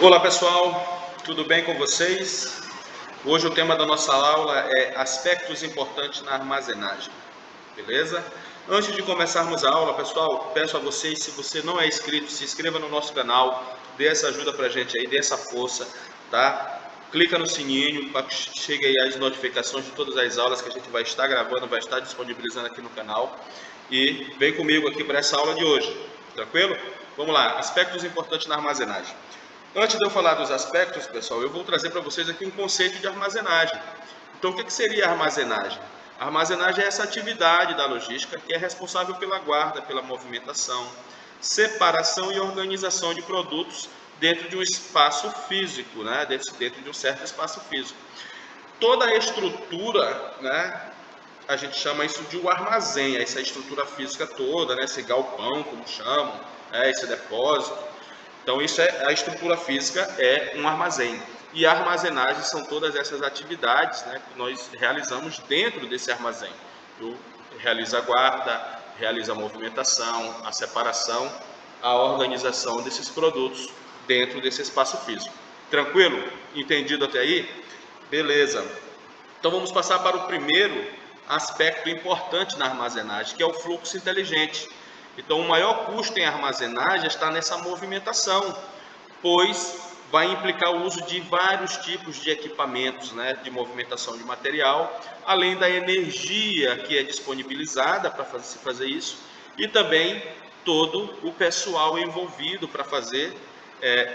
Olá pessoal, tudo bem com vocês? Hoje o tema da nossa aula é aspectos importantes na armazenagem, beleza? Antes de começarmos a aula, pessoal, peço a vocês, se você não é inscrito, se inscreva no nosso canal, dê essa ajuda pra gente aí, dê essa força, tá? Clica no sininho para que chegue aí as notificações de todas as aulas que a gente vai estar gravando, vai estar disponibilizando aqui no canal. E vem comigo aqui para essa aula de hoje, tranquilo? Vamos lá, aspectos importantes na armazenagem. Antes de eu falar dos aspectos, pessoal, eu vou trazer para vocês aqui um conceito de armazenagem. Então, o que seria a armazenagem? A armazenagem é essa atividade da logística que é responsável pela guarda, pela movimentação, separação e organização de produtos dentro de um espaço físico, né? dentro de um certo espaço físico. Toda a estrutura, né? A gente chama isso de um armazém, essa estrutura física toda, né? Esse galpão, como chamam, né? Esse depósito. Então, isso é a estrutura física, é um armazém. E a armazenagem são todas essas atividades, né, que nós realizamos dentro desse armazém. Realiza a guarda, realiza a movimentação, a separação, a organização desses produtos dentro desse espaço físico. Tranquilo? Entendido até aí? Beleza. Então, vamos passar para o primeiro aspecto importante na armazenagem, que é o fluxo inteligente. Então, o maior custo em armazenagem está nessa movimentação, pois vai implicar o uso de vários tipos de equipamentos, né, de movimentação de material, além da energia que é disponibilizada para se fazer isso, e também todo o pessoal envolvido para fazer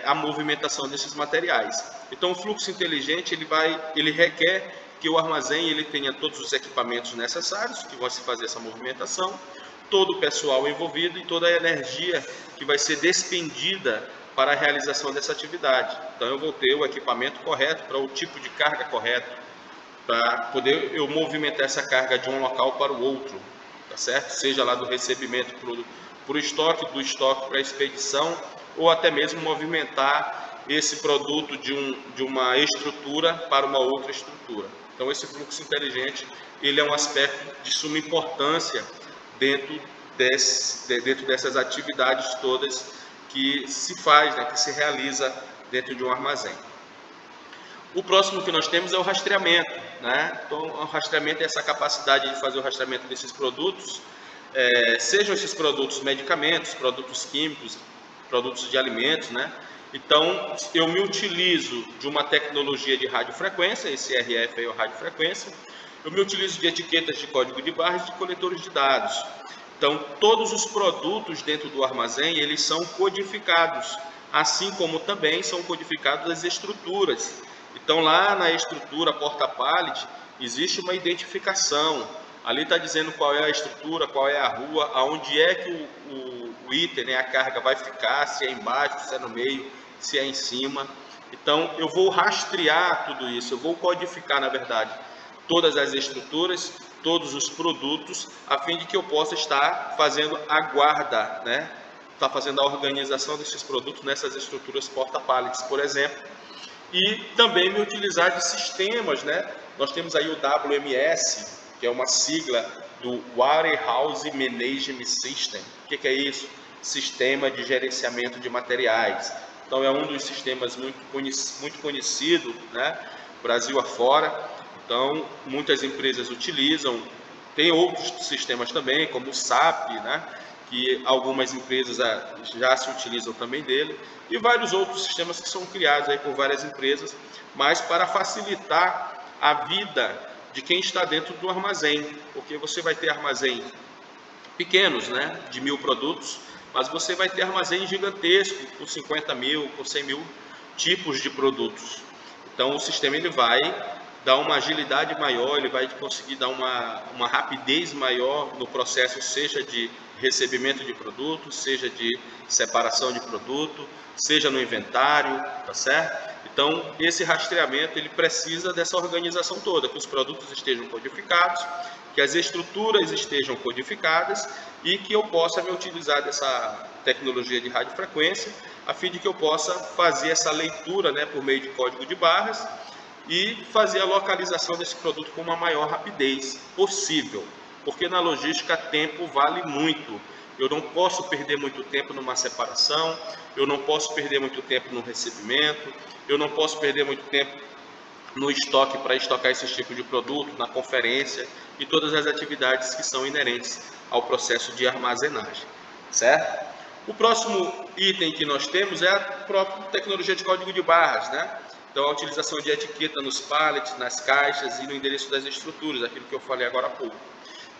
a movimentação desses materiais. Então, o fluxo inteligente ele requer que o armazém ele tenha todos os equipamentos necessários que vão se fazer essa movimentação, todo o pessoal envolvido e toda a energia que vai ser despendida para a realização dessa atividade. Então, eu vou ter o equipamento correto para o tipo de carga correto, para poder eu movimentar essa carga de um local para o outro, tá certo? Seja lá do recebimento para o estoque, do estoque para a expedição, ou até mesmo movimentar esse produto de uma estrutura para uma outra estrutura. Então, esse fluxo inteligente ele é um aspecto de suma importância dentro dessas atividades todas que se faz, né, que se realiza dentro de um armazém. O próximo que nós temos é o rastreamento, né? Então, o rastreamento é essa capacidade de fazer o rastreamento desses produtos, sejam esses produtos medicamentos, produtos químicos, produtos de alimentos, né? Então, eu me utilizo de uma tecnologia de radiofrequência, esse RF aí é o radiofrequência, eu me utilizo de etiquetas de código de barras e de coletores de dados. Então, todos os produtos dentro do armazém, eles são codificados, assim como também são codificadas as estruturas. Então, lá na estrutura porta-pallet, existe uma identificação. Ali está dizendo qual é a estrutura, qual é a rua, aonde é que o item, né, a carga vai ficar, se é embaixo, se é no meio, se é em cima. Então, eu vou rastrear tudo isso, eu vou codificar, na verdade, todas as estruturas, todos os produtos, a fim de que eu possa estar fazendo a guarda, né? Estar fazendo a organização desses produtos nessas estruturas porta-pallets, por exemplo. E também me utilizar de sistemas, né? Nós temos aí o WMS, que é uma sigla do Warehouse Management System. O que é isso? Sistema de gerenciamento de materiais. Então, é um dos sistemas muito conhecido, né? Brasil afora. Então, muitas empresas utilizam, tem outros sistemas também, como o SAP, né, que algumas empresas já se utilizam também dele, e vários outros sistemas que são criados aí por várias empresas, mas para facilitar a vida de quem está dentro do armazém, porque você vai ter armazéns pequenos, né, de 1000 produtos, mas você vai ter armazéns gigantescos, com 50 mil, com 100 mil tipos de produtos. Então, o sistema ele vai dar uma agilidade maior, ele vai conseguir dar uma rapidez maior no processo, seja de recebimento de produto, seja de separação de produto, seja no inventário, tá certo? Então, esse rastreamento, ele precisa dessa organização toda, que os produtos estejam codificados, que as estruturas estejam codificadas e que eu possa me utilizar dessa tecnologia de radiofrequência, a fim de que eu possa fazer essa leitura, né, por meio de código de barras, e fazer a localização desse produto com uma maior rapidez possível, porque na logística tempo vale muito. eu não posso perder muito tempo numa separação, eu não posso perder muito tempo no recebimento, eu não posso perder muito tempo no estoque para estocar esse tipo de produto, na conferência e todas as atividades que são inerentes ao processo de armazenagem, certo? O próximo item que nós temos é a própria tecnologia de código de barras, né? Então, a utilização de etiqueta nos pallets, nas caixas e no endereço das estruturas, aquilo que eu falei agora há pouco.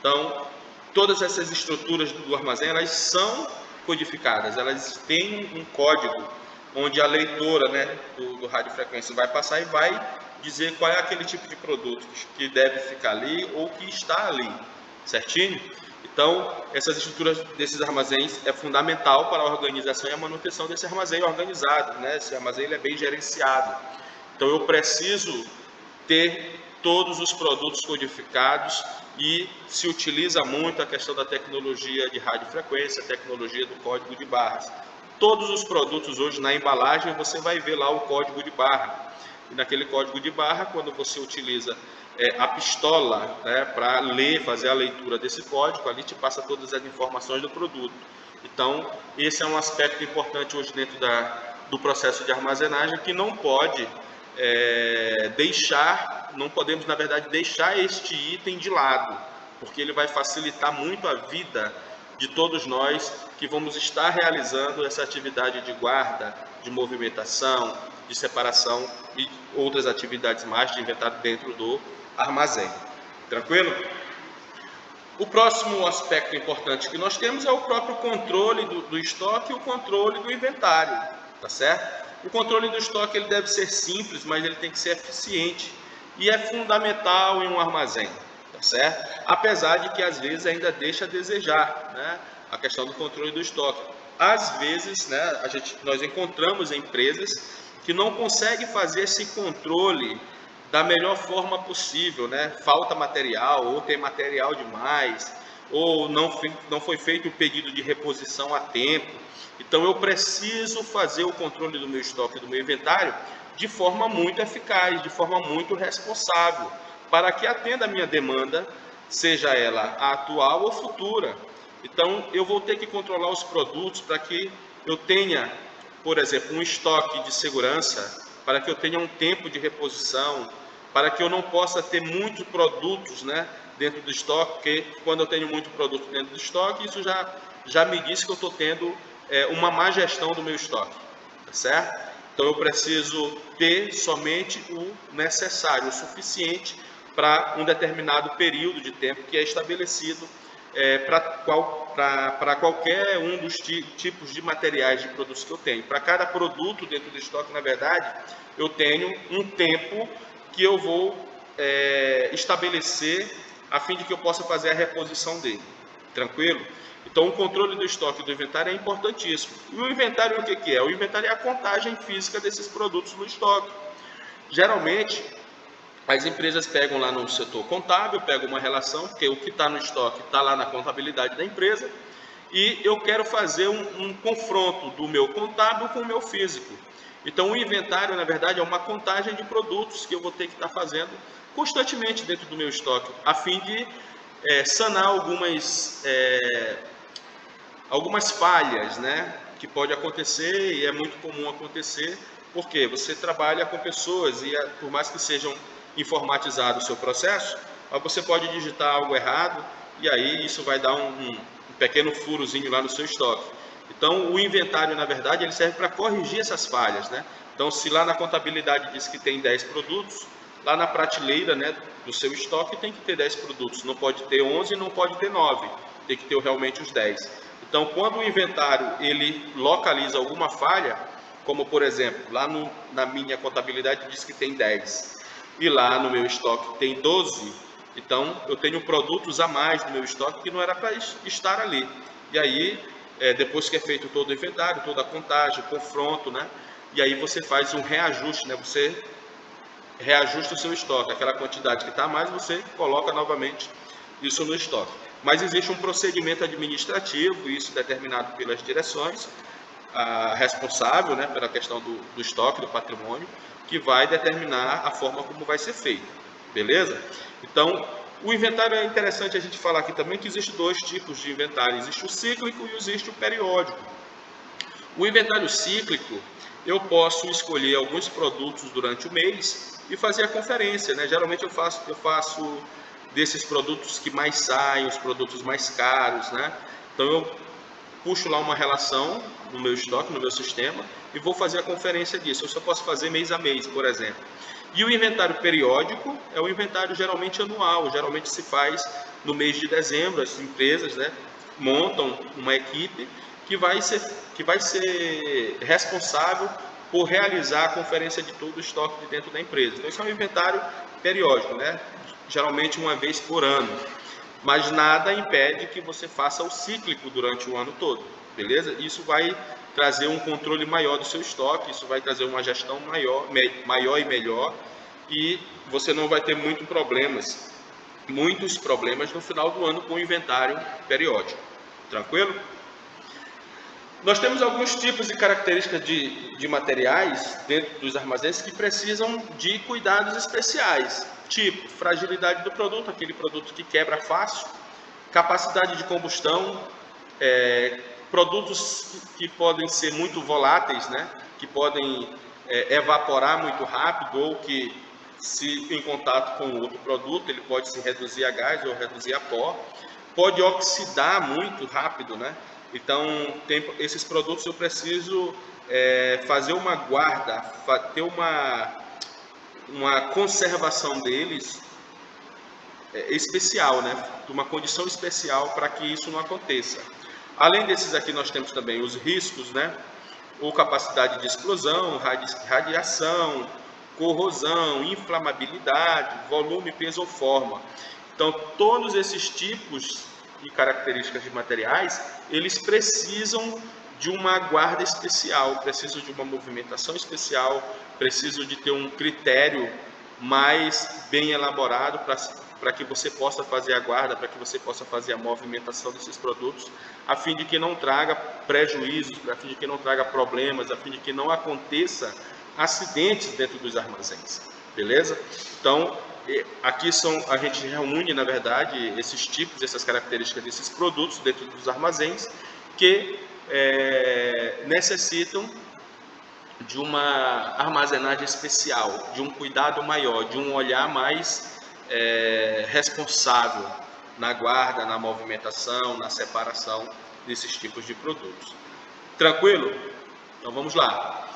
Então, todas essas estruturas do armazém, elas são codificadas, elas têm um código onde a leitora, né, do radiofrequência vai passar e vai dizer qual é aquele tipo de produto que deve ficar ali ou que está ali, certinho? Então, essas estruturas desses armazéns é fundamental para a organização e a manutenção desse armazém organizado, né? Esse armazém ele é bem gerenciado. Então, eu preciso ter todos os produtos codificados e se utiliza muito a questão da tecnologia de radiofrequência, a tecnologia do código de barras. Todos os produtos hoje na embalagem você vai ver lá o código de barra. E naquele código de barra, quando você utiliza a pistola, né, para ler, fazer a leitura desse código, ali te passa todas as informações do produto. Então, esse é um aspecto importante hoje dentro do processo de armazenagem que não pode não podemos, na verdade, deixar este item de lado, porque ele vai facilitar muito a vida de todos nós que vamos estar realizando essa atividade de guarda, de movimentação, de separação e outras atividades mais de inventário dentro do armazém. Tranquilo? O próximo aspecto importante que nós temos é o próprio controle do estoque e o controle do inventário, tá certo? O controle do estoque ele deve ser simples, mas ele tem que ser eficiente e é fundamental em um armazém, tá certo? Apesar de que às vezes ainda deixa a desejar, né? A questão do controle do estoque. Às vezes, né, nós encontramos empresas que não conseguem fazer esse controle da melhor forma possível, né? Falta material, ou tem material demais, ou não foi feito o pedido de reposição a tempo. Então eu preciso fazer o controle do meu estoque, do meu inventário, de forma muito eficaz, de forma muito responsável, para que atenda a minha demanda, seja ela a atual ou futura. Então eu vou ter que controlar os produtos para que eu tenha, por exemplo, um estoque de segurança, para que eu tenha um tempo de reposição, para que eu não possa ter muitos produtos, né, dentro do estoque, porque quando eu tenho muito produto dentro do estoque, isso já me diz que eu estou tendo uma má gestão do meu estoque, tá certo? Então eu preciso ter somente o necessário, o suficiente para um determinado período de tempo que é estabelecido para qualquer um dos tipos de materiais de produtos que eu tenho. Para cada produto dentro do estoque, na verdade, eu tenho um tempo que eu vou estabelecer a fim de que eu possa fazer a reposição dele. Tranquilo? Então, o controle do estoque do inventário é importantíssimo. E o inventário, o que é? O inventário é a contagem física desses produtos no estoque. Geralmente, as empresas pegam lá no setor contábil, pegam uma relação, porque o que está no estoque está lá na contabilidade da empresa, e eu quero fazer um confronto do meu contábil com o meu físico. Então, o inventário, na verdade, é uma contagem de produtos que eu vou ter que estar fazendo constantemente dentro do meu estoque, a fim de sanar algumas falhas, né, que pode acontecer e é muito comum acontecer, porque você trabalha com pessoas e por mais que sejam informatizado o seu processo, mas você pode digitar algo errado e aí isso vai dar um pequeno furozinho lá no seu estoque. Então, o inventário, na verdade, ele serve para corrigir essas falhas, né? Então, se lá na contabilidade diz que tem 10 produtos, lá na prateleira, né, do seu estoque tem que ter 10 produtos. Não pode ter 11, não pode ter 9. Tem que ter realmente os 10. Então, quando o inventário ele localiza alguma falha, como por exemplo, lá na minha contabilidade diz que tem 10 e lá no meu estoque tem 12, então eu tenho produtos a mais no meu estoque que não era para estar ali. E aí, depois que é feito todo o inventário, toda a contagem, confronto, né? E aí você faz um reajuste, né? Você reajusta o seu estoque, aquela quantidade que está a mais, você coloca novamente isso no estoque. Mas existe um procedimento administrativo, isso determinado pelas direções, responsável, né, pela questão do estoque, do patrimônio, que vai determinar a forma como vai ser feito, beleza? Então, O inventário é interessante a gente falar aqui também que existe dois tipos de inventário. Existe o cíclico e existe o periódico. O inventário cíclico, eu posso escolher alguns produtos durante o mês e fazer a conferência, né? Geralmente eu faço desses produtos que mais saem, os produtos mais caros, né? Então eu puxo lá uma relação no meu estoque, no meu sistema, e vou fazer a conferência disso. Eu só posso fazer mês a mês, por exemplo. E o inventário periódico é o inventário geralmente anual, geralmente se faz no mês de dezembro. As empresas, né, montam uma equipe que vai ser responsável por realizar a conferência de todo o estoque de dentro da empresa. Então isso é um inventário periódico, né? Geralmente uma vez por ano. Mas nada impede que você faça o cíclico durante o ano todo, beleza? Isso vai trazer um controle maior do seu estoque, isso vai trazer uma gestão maior e melhor, e você não vai ter muitos problemas no final do ano com o inventário periódico. Tranquilo? Nós temos alguns tipos e características de materiais dentro dos armazéns que precisam de cuidados especiais, tipo fragilidade do produto, aquele produto que quebra fácil, capacidade de combustão, produtos que podem ser muito voláteis, né? Que podem evaporar muito rápido ou que, se em contato com outro produto, ele pode se reduzir a gás ou reduzir a pó, pode oxidar muito rápido, né? Então, esses produtos eu preciso fazer uma guarda, ter uma conservação deles especial, né? Uma condição especial para que isso não aconteça. Além desses aqui, nós temos também os riscos, né? Ou capacidade de explosão, radiação, corrosão, inflamabilidade, volume, peso ou forma. Então, todos esses tipos e características de materiais, eles precisam de uma guarda especial, precisam de uma movimentação especial, precisam de ter um critério mais bem elaborado para que você possa fazer a guarda, para que você possa fazer a movimentação desses produtos, a fim de que não traga prejuízos, a fim de que não traga problemas, a fim de que não aconteça acidentes dentro dos armazéns, beleza? Então, aqui a gente reúne, na verdade, esses tipos, essas características desses produtos dentro dos armazéns que necessitam de uma armazenagem especial, de um cuidado maior, de um olhar mais responsável na guarda, na movimentação, na separação desses tipos de produtos. Tranquilo? Então vamos lá.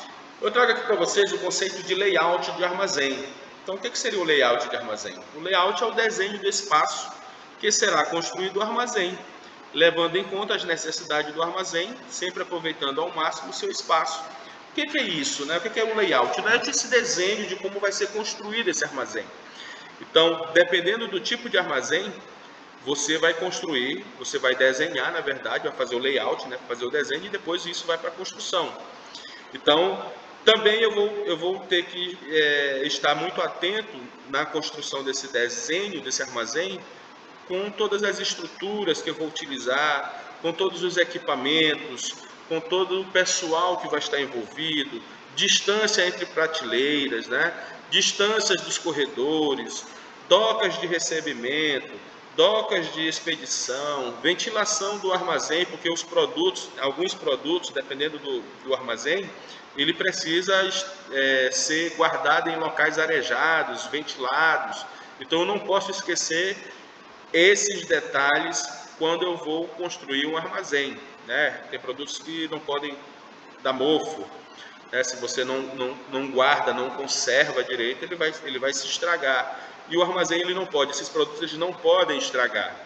Eu trago aqui para vocês o conceito de layout de armazém. Então, o que seria o layout de armazém? O layout é o desenho do espaço que será construído o armazém, levando em conta as necessidades do armazém, sempre aproveitando ao máximo o seu espaço. O que é isso, né? O que é o layout? O layout é esse desenho de como vai ser construído esse armazém. Então, dependendo do tipo de armazém, você vai construir, você vai desenhar, na verdade, vai fazer o layout, né? Fazer o desenho e depois isso vai para a construção. Então, também eu vou ter que estar muito atento na construção desse desenho, desse armazém, com todas as estruturas que eu vou utilizar, com todos os equipamentos, com todo o pessoal que vai estar envolvido, distância entre prateleiras, né? Distâncias dos corredores, docas de recebimento, docas de expedição, ventilação do armazém, porque alguns produtos, dependendo do armazém, ele precisa ser guardado em locais arejados, ventilados. Então eu não posso esquecer esses detalhes quando eu vou construir um armazém, né? Tem produtos que não podem dar mofo, né? Se você não guarda, não conserva direito, ele vai se estragar. E o armazém ele não pode, esses produtos eles não podem estragar,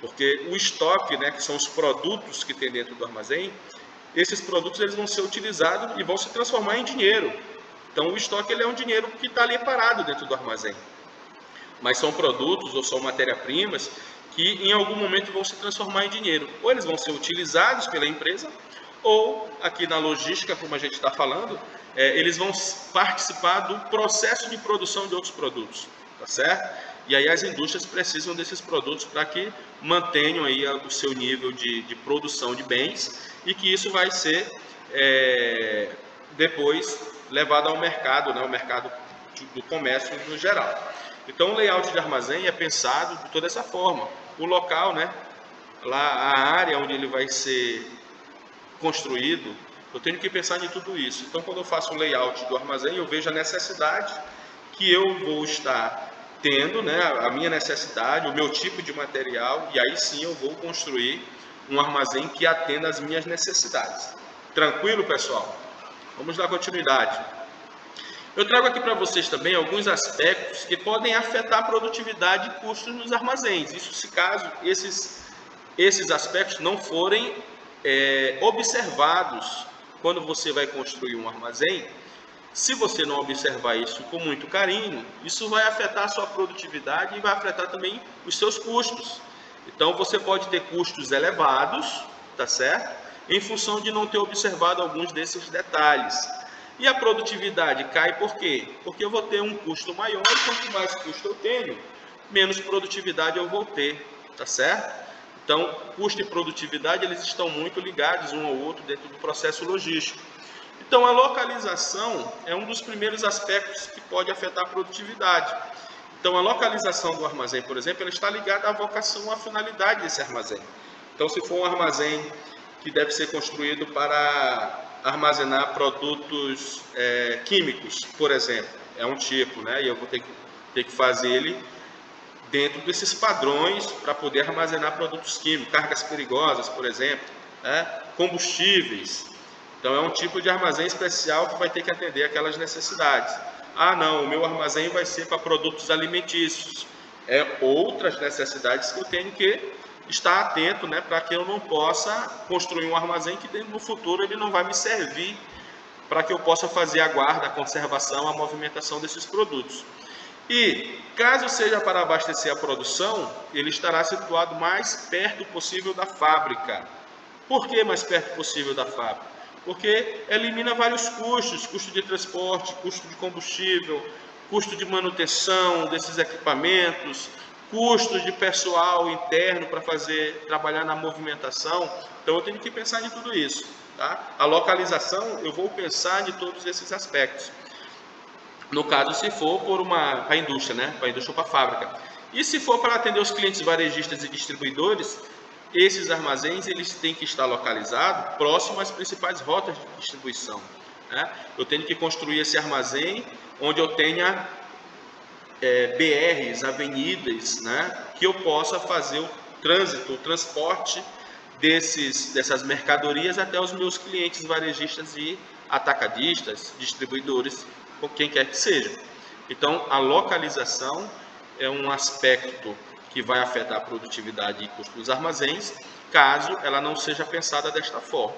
porque o estoque, né, que são os produtos que tem dentro do armazém, esses produtos eles vão ser utilizados e vão se transformar em dinheiro. Então o estoque ele é um dinheiro que está ali parado dentro do armazém. Mas são produtos ou são matérias-primas que em algum momento vão se transformar em dinheiro. Ou eles vão ser utilizados pela empresa, ou aqui na logística, como a gente está falando, eles vão participar do processo de produção de outros produtos, tá certo? E aí as indústrias precisam desses produtos para que mantenham aí o seu nível de produção de bens e que isso vai ser depois levado ao mercado, né, ao mercado do comércio no geral. Então o layout de armazém é pensado de toda essa forma. O local, né, lá a área onde ele vai ser construído, eu tenho que pensar em tudo isso. Então quando eu faço o layout do armazém, eu vejo a necessidade que eu vou estar tendo, né, a minha necessidade, o meu tipo de material, e aí sim eu vou construir um armazém que atenda às minhas necessidades. Tranquilo, pessoal? Vamos dar continuidade. Eu trago aqui para vocês também alguns aspectos que podem afetar a produtividade e custos nos armazéns. Isso se caso esses aspectos não forem observados quando você vai construir um armazém. Se você não observar isso com muito carinho, isso vai afetar a sua produtividade e vai afetar também os seus custos. Então você pode ter custos elevados, tá certo? Em função de não ter observado alguns desses detalhes. E a produtividade cai por quê? Porque eu vou ter um custo maior e quanto mais custo eu tenho, menos produtividade eu vou ter, tá certo? Então, custo e produtividade, eles estão muito ligados um ao outro dentro do processo logístico. Então, a localização é um dos primeiros aspectos que pode afetar a produtividade. Então, a localização do armazém, por exemplo, ela está ligada à vocação, à finalidade desse armazém. Então, se for um armazém que deve ser construído para armazenar produtos químicos, por exemplo, é um tipo, né? E eu vou ter que fazer ele dentro desses padrões para poder armazenar produtos químicos, cargas perigosas, por exemplo, né? Combustíveis. Então é um tipo de armazém especial que vai ter que atender aquelas necessidades. Ah, não, o meu armazém vai ser para produtos alimentícios. É outras necessidades que eu tenho que estar atento, né, para que eu não possa construir um armazém que no futuro ele não vai me servir para que eu possa fazer a guarda, a conservação, a movimentação desses produtos. E caso seja para abastecer a produção, ele estará situado mais perto possível da fábrica. Por que mais perto possível da fábrica? Porque elimina vários custos, custo de transporte, custo de combustível, custo de manutenção desses equipamentos, custos de pessoal interno para trabalhar na movimentação. Então eu tenho que pensar em tudo isso. Tá? A localização, eu vou pensar em todos esses aspectos. No caso, se for para a indústria, né? Para a indústria ou para a fábrica. E se for para atender os clientes varejistas e distribuidores, esses armazéns eles têm que estar localizados próximo às principais rotas de distribuição. Né? Eu tenho que construir esse armazém onde eu tenha BRs, avenidas, né? Que eu possa fazer o trânsito, o transporte dessas mercadorias até os meus clientes varejistas e atacadistas, distribuidores, ou quem quer que seja. Então, a localização é um aspecto que vai afetar a produtividade e custo dos armazéns, caso ela não seja pensada desta forma.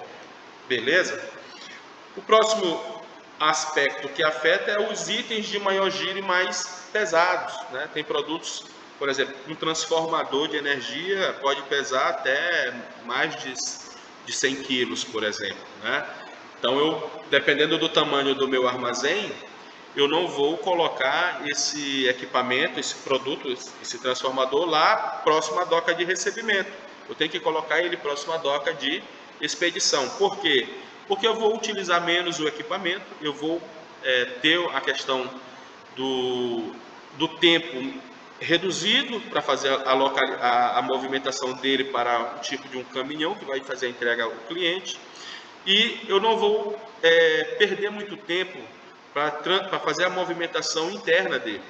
Beleza? O próximo aspecto que afeta é os itens de maior giro e mais pesados. Né? Tem produtos, por exemplo, um transformador de energia pode pesar até mais de 100 quilos, por exemplo. Né? Então, dependendo do tamanho do meu armazém, eu não vou colocar esse equipamento, esse produto, esse transformador lá próximo à doca de recebimento. Eu tenho que colocar ele próximo à doca de expedição. Por quê? Porque eu vou utilizar menos o equipamento, eu vou ter a questão do tempo reduzido para fazer a movimentação dele para o tipo de um caminhão que vai fazer a entrega ao cliente. E eu não vou perder muito tempo para fazer a movimentação interna dele.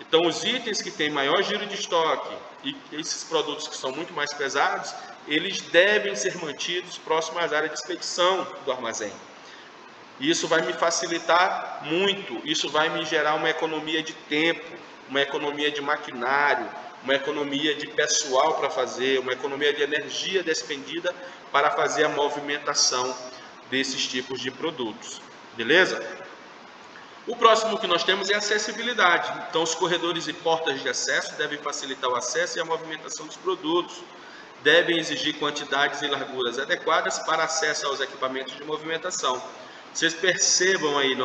Então, os itens que têm maior giro de estoque e esses produtos que são muito mais pesados, eles devem ser mantidos próximos às áreas de expedição do armazém. Isso vai me facilitar muito, isso vai me gerar uma economia de tempo, uma economia de maquinário, uma economia de pessoal para fazer, uma economia de energia despendida para fazer a movimentação desses tipos de produtos. Beleza? O próximo que nós temos é acessibilidade. Então, os corredores e portas de acesso devem facilitar o acesso e a movimentação dos produtos. Devem exigir quantidades e larguras adequadas para acesso aos equipamentos de movimentação. Vocês percebam aí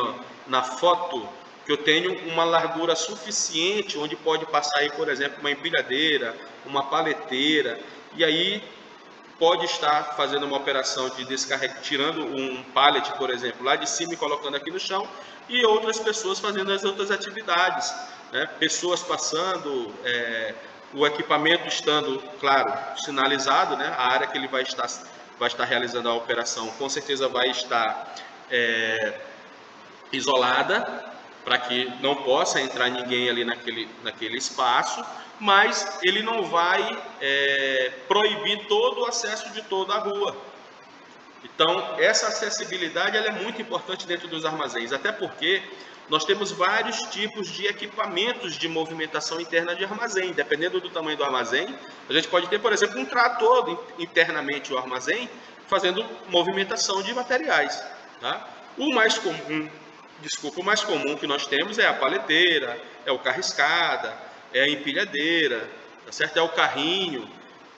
na foto que eu tenho uma largura suficiente onde pode passar aí, por exemplo, uma empilhadeira, uma paleteira, e aí pode estar fazendo uma operação de descarrega, tirando um pallet, por exemplo, lá de cima e colocando aqui no chão, e outras pessoas fazendo as outras atividades. né? Pessoas passando, o equipamento estando, claro, sinalizado, né? A área que ele vai estar realizando a operação, com certeza vai estar isolada, para que não possa entrar ninguém ali naquele espaço, mas ele não vai proibir todo o acesso de toda a rua. Então, essa acessibilidade ela é muito importante dentro dos armazéns, até porque nós temos vários tipos de equipamentos de movimentação interna de armazém. Dependendo do tamanho do armazém, a gente pode ter, por exemplo, um trator internamente o armazém, fazendo movimentação de materiais. Tá? O mais comum que nós temos é a paleteira, é o carro-escada, é a empilhadeira, tá certo? É o carrinho.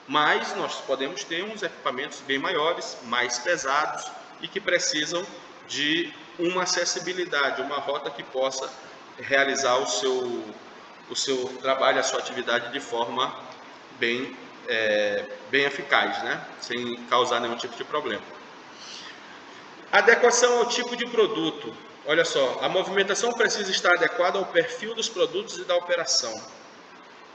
Mas nós podemos ter uns equipamentos bem maiores, mais pesados e que precisam de uma acessibilidade, uma rota que possa realizar o seu trabalho, a sua atividade de forma bem eficaz, né? Sem causar nenhum tipo de problema. Adequação ao tipo de produto. Olha só, a movimentação precisa estar adequada ao perfil dos produtos e da operação.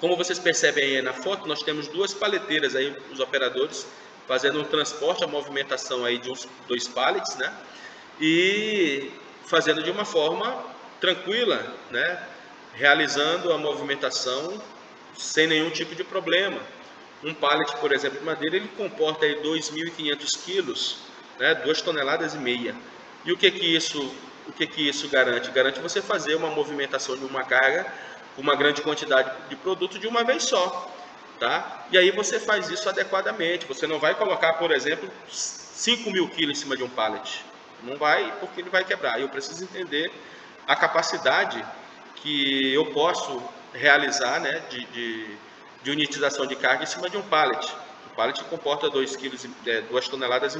Como vocês percebem aí na foto, nós temos duas paleteiras aí, os operadores fazendo um transporte, a movimentação aí de uns 2 pallets, né? E fazendo de uma forma tranquila, né? Realizando a movimentação sem nenhum tipo de problema. Um pallet, por exemplo, de madeira, ele comporta aí 2.500 quilos, né? 2,5 toneladas. E o que que isso garante? Garante você fazer uma movimentação de uma carga, uma grande quantidade de produto de uma vez só, tá? E aí você faz isso adequadamente. Você não vai colocar, por exemplo, 5.000 quilos em cima de um pallet. Não vai, porque ele vai quebrar. Eu preciso entender a capacidade que eu posso realizar, né, de unitização de carga em cima de um pallet. O pallet comporta 2,5 toneladas.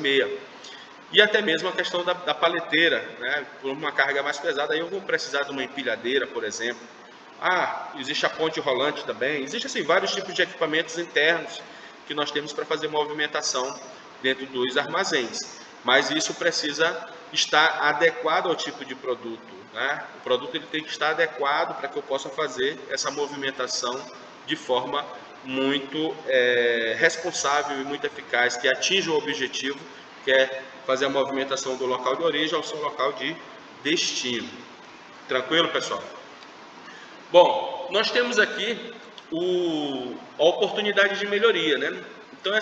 E até mesmo a questão da paleteira, né? Por uma carga mais pesada, aí eu vou precisar de uma empilhadeira, por exemplo. Existe a ponte rolante também. Existem assim, vários tipos de equipamentos internos que nós temos para fazer movimentação dentro dos armazéns. Mas isso precisa estar adequado ao tipo de produto, né? O produto ele tem que estar adequado para que eu possa fazer essa movimentação de forma muito responsável e muito eficaz, que atinja o objetivo, que é fazer a movimentação do local de origem ao seu local de destino. Tranquilo, pessoal? Bom, nós temos aqui a oportunidade de melhoria, né? Então,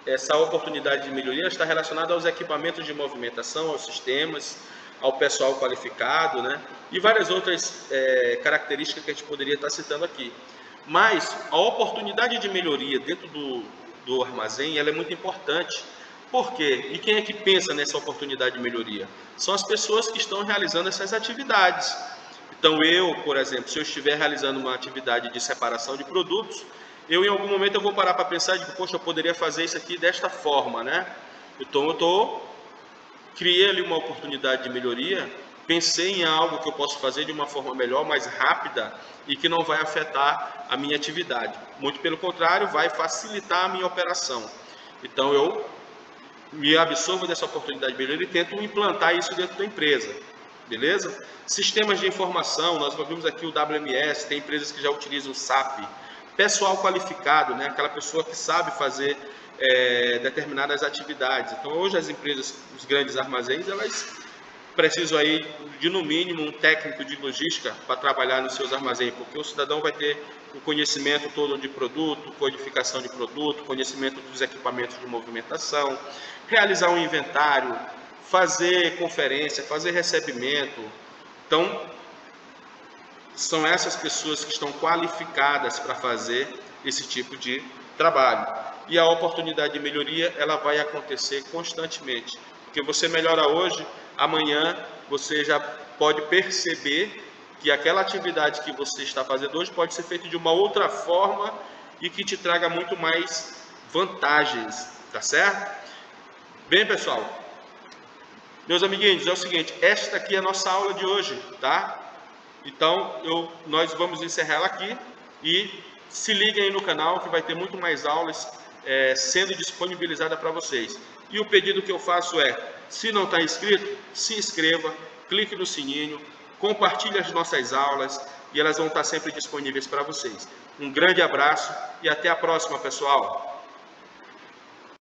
essa oportunidade de melhoria está relacionada aos equipamentos de movimentação, aos sistemas, ao pessoal qualificado, né? E várias outras características que a gente poderia estar citando aqui. Mas a oportunidade de melhoria dentro do armazém ela é muito importante. Por quê? E quem é que pensa nessa oportunidade de melhoria? São as pessoas que estão realizando essas atividades. Então eu, por exemplo, se eu estiver realizando uma atividade de separação de produtos, em algum momento eu vou parar para pensar de que, poxa, eu poderia fazer isso aqui desta forma, né? Então criei ali uma oportunidade de melhoria, pensei em algo que eu posso fazer de uma forma melhor, mais rápida e que não vai afetar a minha atividade. Muito pelo contrário, vai facilitar a minha operação. Então eu me absorvo dessa oportunidade de melhoria e tento implantar isso dentro da empresa. Beleza? Sistemas de informação, nós vimos aqui o WMS, tem empresas que já utilizam o SAP. Pessoal qualificado, né? Aquela pessoa que sabe fazer determinadas atividades. Então hoje as empresas, os grandes armazéns, elas precisam aí de no mínimo um técnico de logística para trabalhar nos seus armazéns, porque o cidadão vai ter o conhecimento todo de produto, codificação de produto, conhecimento dos equipamentos de movimentação, realizar um inventário, fazer conferência, fazer recebimento. Então, são essas pessoas que estão qualificadas para fazer esse tipo de trabalho. E a oportunidade de melhoria, ela vai acontecer constantemente. Porque você melhora hoje, amanhã você já pode perceber que aquela atividade que você está fazendo hoje pode ser feita de uma outra forma e que te traga muito mais vantagens, tá certo? Bem, pessoal, meus amiguinhos, é o seguinte, esta aqui é a nossa aula de hoje, tá? Então, nós vamos encerrar ela aqui e se liguem aí no canal que vai ter muito mais aulas sendo disponibilizada para vocês. E o pedido que eu faço é, se não está inscrito, se inscreva, clique no sininho, compartilhe as nossas aulas, e elas vão estar sempre disponíveis para vocês. Um grande abraço e até a próxima, pessoal!